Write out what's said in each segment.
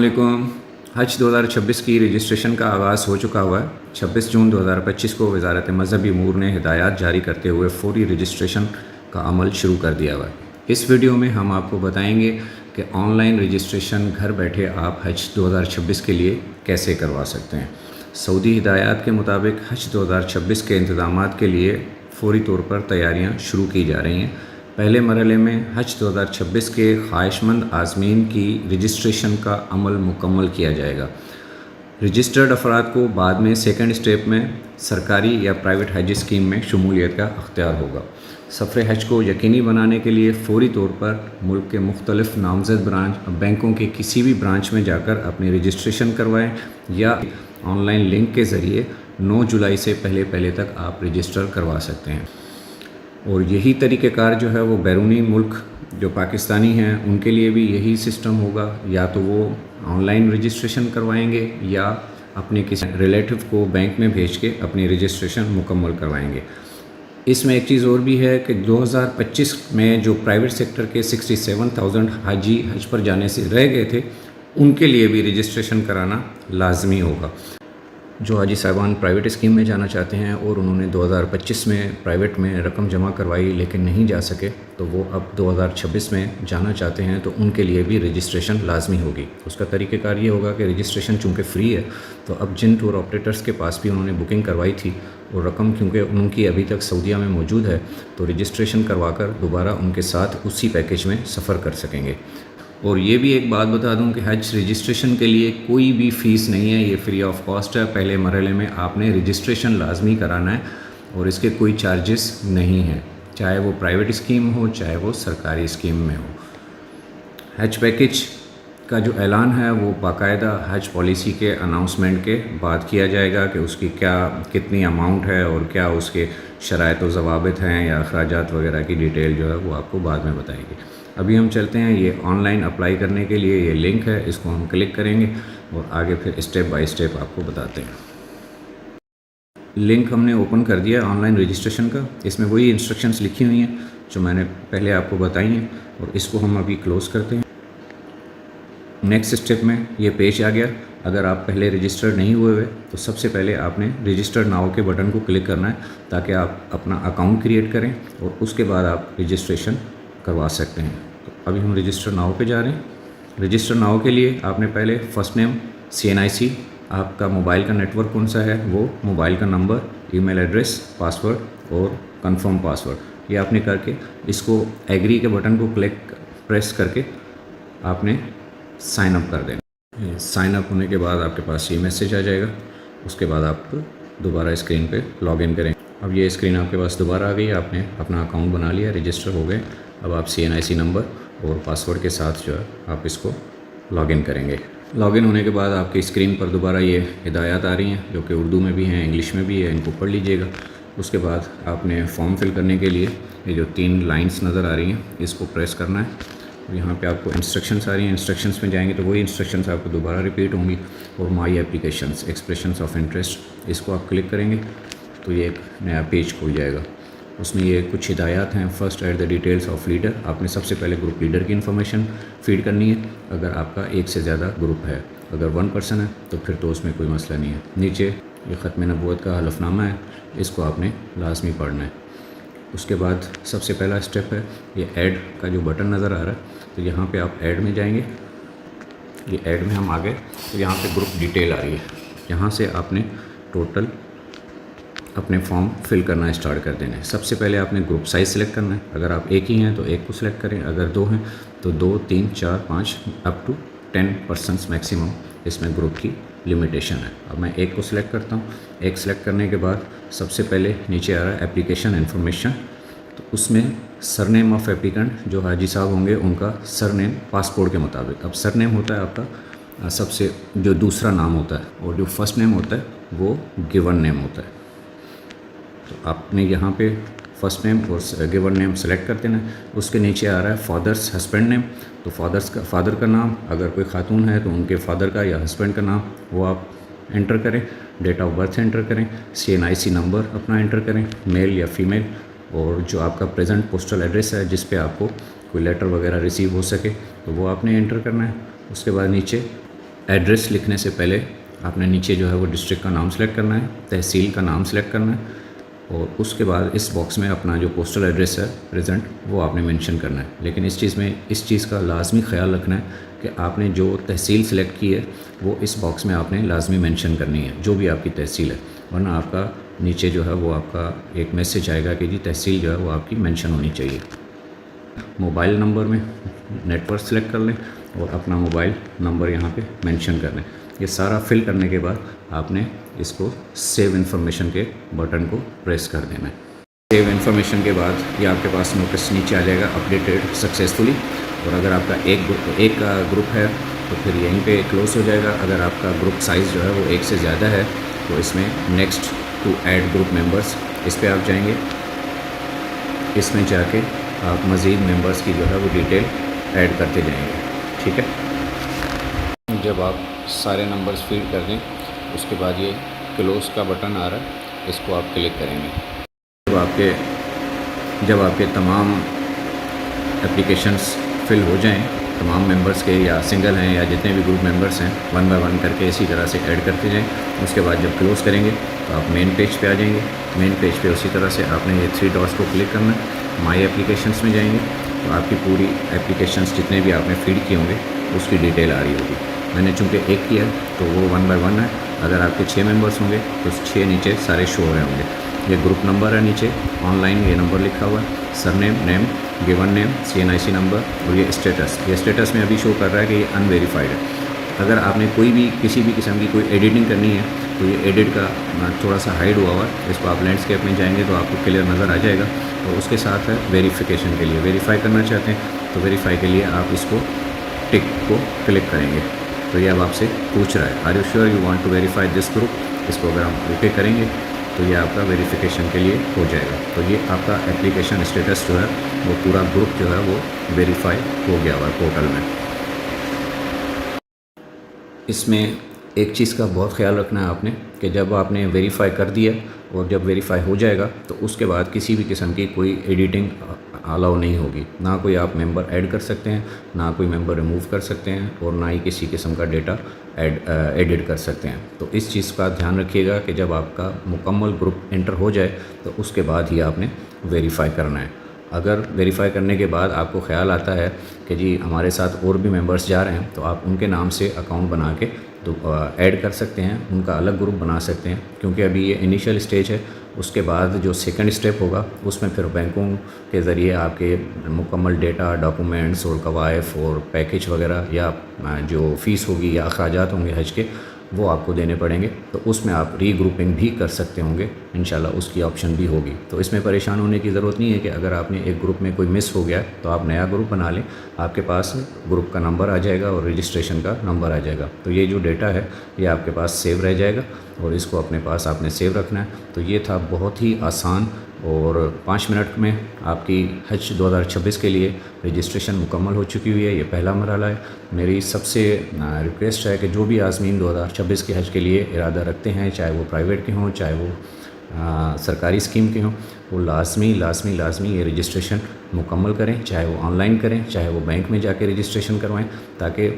अस्सलामुअलैकुम। हज 2026 की रजिस्ट्रेशन का आगाज़ हो चुका हुआ है। 26 जून 2025 को वज़ारत मज़हबी अमूर ने हिदायत जारी करते हुए फ़ौरी रजिस्ट्रेशन का अमल शुरू कर दिया हुआ है। इस वीडियो में हम आपको बताएंगे कि ऑनलाइन रजिस्ट्रेशन घर बैठे आप हज 2026 के लिए कैसे करवा सकते हैं। सऊदी हिदायत के मुताबिक हज 2026 के इंतज़ामात के लिए फ़ौरी तौर पर तैयारियाँ शुरू की जा रही हैं। पहले मरहले में हज 2026 के ख्वाहिशमंद आज़मीन की रजिस्ट्रेशन का अमल मुकम्मल किया जाएगा। रजिस्टर्ड अफराद को बाद में सेकंड स्टेप में सरकारी या प्राइवेट हज स्कीम में शमूलियत का अख्तियार होगा। सफ़र हज को यकीनी बनाने के लिए फ़ौरी तौर पर मुल्क के मुख्तलिफ नामज़द बैंकों के किसी भी ब्रांच में जाकर अपनी रजिस्ट्रेशन करवाएँ या ऑनलाइन लिंक के ज़रिए 9 जुलाई से पहले तक आप रजिस्टर करवा सकते हैं। और यही तरीक़ेकार जो है वो बैरूनी मुल्क जो पाकिस्तानी हैं उनके लिए भी यही सिस्टम होगा। या तो वो ऑनलाइन रजिस्ट्रेशन करवाएंगे या अपने किसी रिलेटिव को बैंक में भेज के अपनी रजिस्ट्रेशन मुकम्मल करवाएंगे। इसमें एक चीज़ और भी है कि 2025 में जो प्राइवेट सेक्टर के 67,000 हाजी हज पर जाने से रह गए थे उनके लिए भी रजिस्ट्रेशन कराना लाजमी होगा। जो हाजी साहबान प्राइवेट स्कीम में जाना चाहते हैं और उन्होंने 2025 में प्राइवेट में रकम जमा करवाई लेकिन नहीं जा सके, तो वो अब 2026 में जाना चाहते हैं तो उनके लिए भी रजिस्ट्रेशन लाजमी होगी। उसका तरीक़ेकार ये होगा कि रजिस्ट्रेशन चूँकि फ़्री है तो अब जिन टूर ऑपरेटर्स के पास भी उन्होंने बुकिंग करवाई थी और रकम क्योंकि उनकी अभी तक सऊदीया में मौजूद है तो रजिस्ट्रेशन करवा कर दोबारा उनके साथ उसी पैकेज में सफ़र कर सकेंगे। और ये भी एक बात बता दूं कि हज रजिस्ट्रेशन के लिए कोई भी फ़ीस नहीं है, ये फ्री ऑफ कॉस्ट है। पहले मरहले में आपने रजिस्ट्रेशन लाजमी कराना है और इसके कोई चार्जेस नहीं हैं, चाहे वो प्राइवेट स्कीम हो चाहे वो सरकारी स्कीम में हो। हज पैकेज का जो ऐलान है वो बाकायदा हज पॉलिसी के अनाउंसमेंट के बाद किया जाएगा कि उसकी कितनी अमाउंट है और क्या उसके शराइत व ज़वाबित हैं या अखराजात वगैरह की डिटेल जो है वो आपको बाद में बताएगी। अभी हम चलते हैं, ये ऑनलाइन अप्लाई करने के लिए ये लिंक है, इसको हम क्लिक करेंगे और आगे फिर स्टेप बाय स्टेप आपको बताते हैं। लिंक हमने ओपन कर दिया ऑनलाइन रजिस्ट्रेशन का। इसमें वही इंस्ट्रक्शंस लिखी हुई हैं जो मैंने पहले आपको बताई हैं और इसको हम अभी क्लोज़ करते हैं। नेक्स्ट स्टेप में ये पेज आ गया। अगर आप पहले रजिस्टर्ड नहीं हुए हुए तो सबसे पहले आपने रजिस्टर्ड नाउ के बटन को क्लिक करना है ताकि आप अपना अकाउंट क्रिएट करें और उसके बाद आप रजिस्ट्रेशन करवा सकते हैं। तो अभी हम रजिस्टर नाउ पे जा रहे हैं। रजिस्टर नाउ के लिए आपने पहले फ़र्स्ट नेम, CNIC, आपका मोबाइल का नेटवर्क कौन सा है वो, मोबाइल का नंबर, ईमेल एड्रेस, पासवर्ड और कंफर्म पासवर्ड, ये आपने करके इसको एग्री के बटन को प्रेस करके आपने साइन अप कर देना। साइन अप होने के बाद आपके पास ये मैसेज आ जाएगा। उसके बाद आप दोबारा स्क्रीन पे लॉगिन करें। अब ये स्क्रीन आपके पास दोबारा आ गई, आपने अपना अकाउंट बना लिया, रजिस्टर हो गए। अब आप CNIC नंबर और पासवर्ड के साथ जो है आप इसको लॉगिन करेंगे। लॉगिन होने के बाद आपकी स्क्रीन पर दोबारा ये हिदायत आ रही हैं जो कि उर्दू में भी हैं, इंग्लिश में भी है, इनको पढ़ लीजिएगा। उसके बाद आपने फॉर्म फिल करने के लिए ये जो 3 लाइंस नज़र आ रही हैं इसको प्रेस करना है। यहाँ पे आपको इंस्ट्रक्शंस आ रही हैं, इंस्ट्रक्शंस में जाएंगे तो वही इंस्ट्रक्शंस आपको दोबारा रिपीट होंगी। और माई एप्लीकेशंस, एक्सप्रेशंस ऑफ इंटरेस्ट, इसको आप क्लिक करेंगे तो ये एक नया पेज खुल जाएगा। उसमें ये कुछ हिदायत हैं। First aid the details of leader, आपने सबसे पहले ग्रुप लीडर की इन्फॉर्मेशन फीड करनी है अगर आपका एक से ज़्यादा ग्रुप है। अगर 1 पर्सन है तो फिर तो उसमें कोई मसला नहीं है। नीचे ये ख़त्म नबूवत का हलफनामा है, इसको आपने लाजमी पढ़ना है। उसके बाद सबसे पहला स्टेप है ये ऐड का जो बटन नज़र आ रहा है, तो यहाँ पे आप ऐड में जाएंगे। ये ऐड में हम आ गए तो यहाँ पे ग्रुप डिटेल आ रही है। यहाँ से आपने टोटल अपने फॉर्म फिल करना स्टार्ट कर देना है। सबसे पहले आपने ग्रुप साइज़ सेलेक्ट करना है। अगर आप एक ही हैं तो एक को सिलेक्ट करें, अगर 2 हैं तो 2, 3, 4, 5 अप टू 10 पर्सन्स मैक्सिमम इसमें ग्रुप की लिमिटेशन है। अब मैं एक को सिलेक्ट करता हूँ। एक सिलेक्ट करने के बाद सबसे पहले नीचे आ रहा है एप्लीकेशन इन्फॉर्मेशन, तो उसमें सरनेम ऑफ एप्लीकेंट जो हाजी साहब होंगे उनका सरनेम पासपोर्ट के मुताबिक। अब सरनेम होता है आपका सबसे जो दूसरा नाम होता है और जो फर्स्ट नेम होता है वो गिवन नेम होता है। तो आपने यहाँ पे फर्स्ट नेम और गिवन नेम सेलेक्ट कर देना है। उसके नीचे आ रहा है फादर्स हस्बैंड नेम, तो फादर का नाम, अगर कोई खातून है तो उनके फादर का या हस्बैंड का नाम वो आप एंटर करें। डेट ऑफ बर्थ एंटर करें। CNIC नंबर अपना एंटर करें, मेल या फीमेल, और जो आपका प्रेजेंट पोस्टल एड्रेस है जिस पे आपको कोई लेटर वगैरह रिसीव हो सके तो वो आपने एंटर करना है। उसके बाद नीचे ایڈریس لکھنے سے پہلے آپ نے نیچے جو ہے وہ ڈسٹرکٹ کا نام سلیکٹ کرنا ہے، تحصیل کا نام سلیکٹ کرنا ہے، اور اس کے بعد اس باکس میں اپنا جو پوسٹل ایڈریس ہے پریزنٹ وہ آپ نے مینشن کرنا ہے۔ لیکن اس چیز کا لازمی خیال رکھنا ہے کہ آپ نے جو تحصیل سلیکٹ کی ہے وہ اس باکس میں آپ نے لازمی مینشن کرنی ہے، جو بھی آپ کی تحصیل ہے، ورنہ آپ کا نیچے جو ہے وہ آپ کا ایک میسیج آئے گا کہ جی تحصیل جو ہے وہ آپ کی مینشن ہونی چاہیے۔ موبائل نمبر میں نیٹ ورک سلیکٹ کر لیں اور اپنا موبائل نمبر یہاں پہ مینشن کر لیں۔ یہ سارا فل کرنے کے بعد آپ نے اس کو سیو انفارمیشن کے بٹن کو پریس کر دینا ہے۔ سیو انفارمیشن کے بعد یہ آپ کے پاس نوٹس نیچے آ جائے گا اپڈیٹڈ سکسیزفلی، اور اگر آپ کا ایک کا گروپ ہے تو پھر یہیں پہ کلوز ہو جائے گا۔ اگر آپ کا گروپ سائز جو ہے وہ ایک سے زیادہ ہے تو اس میں next to add group members اس پہ آپ جائیں گے۔ اس میں جا کے آپ مزید ممبرس کی جو ہے وہ ڈیٹیل ایڈ کرتے جائیں گے، ٹھیک ہے۔ جب آپ سارے نمبرز فیڈ کر دیں اس کے بعد یہ کلوز کا بٹن آ رہا ہے، اس کو آپ کلک کریں گے۔ جب آپ کے تمام اپلیکیشنس فل ہو جائیں، تمام ممبرس کے یا سنگل ہیں یا جتنے بھی گروپ ممبرس ہیں، ون بائی ون کر کے اسی طرح سے ایڈ کرتے جائیں۔ اس کے بعد جب کلوز کریں گے تو آپ مین پیج پہ آ جائیں گے۔ مین پیج پہ اسی طرح سے آپ نے یہ 3 ڈاٹس کو کلک کرنا ہے، مائی اپلیکیشنس میں جائیں گے تو آپ کی پوری اپلیکیشنس جتنے بھی آپ نے فیڈ کیے ہوں گے اس کی ڈیٹیل آ رہی ہوگی۔ میں نے چونکہ ایک کیا ہے تو وہ 1 بائی 1 ہے۔ اگر آپ کے 6 ممبرس ہوں گے تو 6 نیچے سارے شو ہو رہے ہوں گے۔ یہ گروپ نمبر ہے، نیچے آن لائن یہ نمبر لکھا ہوا ہے، سر نیم، گیون نیم، CNIC نمبر، اور یہ اسٹیٹس میں ابھی شو کر رہا ہے کہ یہ ان ویریفائڈ ہے۔ اگر آپ نے کوئی بھی کسی بھی قسم کی کوئی ایڈیٹنگ کرنی ہے تو یہ ایڈٹ کا تھوڑا سا ہائڈ ہوا ہوا ہے، اس کو آپ لینڈسکیپ میں جائیں گے تو آپ کو کلیئر نظر آ جائے گا۔ اور اس کے ساتھ ہے ویریفیکیشن کے لیے، ویریفائی کرنا چاہتے ہیں تو ویریفائی کے لیے آپ اس کو ٹک کو کلک کریں گے۔ تو یہ اب آپ سے پوچھ رہا ہے are you sure you want to verify this group, اس کو اگر ہم اوکے کریں گے تو یہ آپ کا ویریفیکیشن کے لیے ہو جائے گا۔ تو یہ آپ کا اپلیکیشن اسٹیٹس جو ہے وہ پورا گروپ جو ہے وہ ویریفائی ہو گیا ہوا ہے پورٹل میں۔ اس میں ایک چیز کا بہت خیال رکھنا ہے آپ نے کہ جب آپ نے ویریفائی کر دیا اور جب ویریفائی ہو جائے گا تو اس کے بعد کسی بھی قسم کی کوئی ایڈیٹنگ الاؤ نہیں ہوگی، نہ کوئی آپ ممبر ایڈ کر سکتے ہیں، نہ کوئی ممبر ریموو کر سکتے ہیں، اور نہ ہی کسی قسم کا ڈیٹا ایڈٹ کر سکتے ہیں۔ تو اس چیز کا دھیان رکھیے گا کہ جب آپ کا مکمل گروپ انٹر ہو جائے تو اس کے بعد ہی آپ نے ویریفائی کرنا ہے۔ اگر ویریفائی کرنے کے بعد آپ کو خیال آتا ہے کہ جی ہمارے ساتھ اور بھی ممبرس جا رہے ہیں تو آپ ان کے نام سے اکاؤنٹ بنا کے تو ایڈ کر سکتے ہیں، ان کا الگ گروپ بنا سکتے ہیں، کیونکہ ابھی یہ انیشیل سٹیج ہے۔ اس کے بعد جو سیکنڈ سٹیپ ہوگا اس میں پھر بینکوں کے ذریعے آپ کے مکمل ڈیٹا، ڈاکومنٹس اور قوائف اور پیکج وغیرہ یا جو فیس ہوگی یا اخراجات ہوں گے حج کے وہ آپ کو دینے پڑیں گے، تو اس میں آپ ری گروپنگ بھی کر سکتے ہوں گے انشاءاللہ، اس کی آپشن بھی ہوگی۔ تو اس میں پریشان ہونے کی ضرورت نہیں ہے کہ اگر آپ نے ایک گروپ میں کوئی مس ہو گیا تو آپ نیا گروپ بنا لیں، آپ کے پاس گروپ کا نمبر آ جائے گا اور رجسٹریشن کا نمبر آ جائے گا، تو یہ جو ڈیٹا ہے یہ آپ کے پاس سیو رہ جائے گا اور اس کو اپنے پاس آپ نے سیو رکھنا ہے۔ تو یہ تھا بہت ہی آسان، اور 5 منٹ میں آپ کی حج 2026 کے لیے رجسٹریشن مکمل ہو چکی ہوئی ہے۔ یہ پہلا مرحلہ ہے۔ میری سب سے ریکویسٹ ہے کہ جو بھی عازمین 2026 کے حج کے لیے ارادہ رکھتے ہیں، چاہے وہ پرائیویٹ کے ہوں چاہے وہ سرکاری اسکیم کے ہوں، وہ لازمی یہ رجسٹریشن مکمل کریں، چاہے وہ آن لائن کریں چاہے وہ بینک میں جا کے رجسٹریشن کروائیں، تاکہ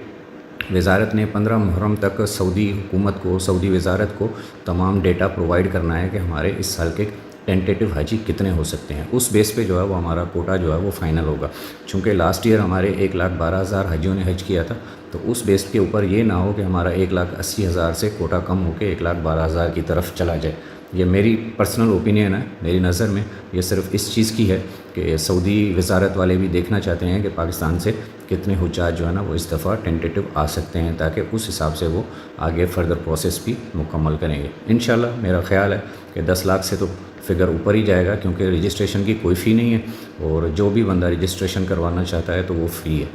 وزارت نے 15 محرم تک سعودی حکومت کو، سعودی وزارت کو تمام ڈیٹا پرووائڈ کرنا ہے کہ ہمارے اس سال کے ٹینٹیٹیو حاجی کتنے ہو سکتے ہیں۔ اس بیس پہ جو ہے وہ ہمارا کوٹا جو ہے وہ فائنل ہوگا، چونکہ لاسٹ ایئر ہمارے 1,12,000 حاجیوں نے حج کیا تھا، تو اس بیس کے اوپر یہ نہ ہو کہ ہمارا 1,80,000 سے کوٹا کم ہو کے 1,12,000 کی طرف چلا جائے۔ یہ میری پرسنل اوپینین ہے، میری نظر میں یہ صرف اس چیز کی ہے کہ سعودی وزارت والے بھی دیکھنا چاہتے ہیں کہ پاکستان سے کتنے حجاج جو ہے نا وہ اس دفعہ ٹینٹیٹیو آ سکتے ہیں، تاکہ اس حساب سے وہ آگے فردر پروسیس بھی مکمل کریں گے انشاءاللہ۔ میرا خیال ہے کہ 10 لاکھ سے تو فگر اوپر ہی جائے گا، کیونکہ رجسٹریشن کی کوئی فی نہیں ہے، اور جو بھی بندہ رجسٹریشن کروانا چاہتا ہے تو وہ فری ہے۔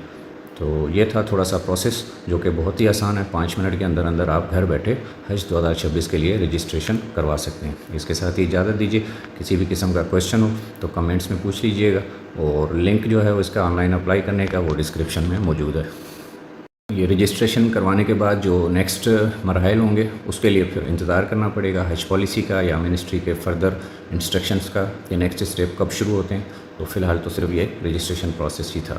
تو یہ تھا تھوڑا سا پروسیس جو کہ بہت ہی آسان ہے، 5 منٹ کے اندر اندر آپ گھر بیٹھے حج 2026 کے لیے رجسٹریشن کروا سکتے ہیں۔ اس کے ساتھ ہی اجازت دیجیے، کسی بھی قسم کا کویشچن ہو تو کمنٹس میں پوچھ لیجیے گا، اور لنک جو ہے اس کا آن لائن اپلائی کرنے کا وہ ڈسکرپشن میں موجود ہے۔ یہ رجسٹریشن کروانے کے بعد جو نیکسٹ مراحل ہوں گے اس کے لیے پھر انتظار کرنا پڑے گا حج پالیسی کا یا منسٹری کے فردر انسٹرکشنز کا، کہ نیکسٹ اسٹیپ کب شروع ہوتے ہیں۔ تو فی الحال تو صرف یہ رجسٹریشن پروسیس ہی تھا۔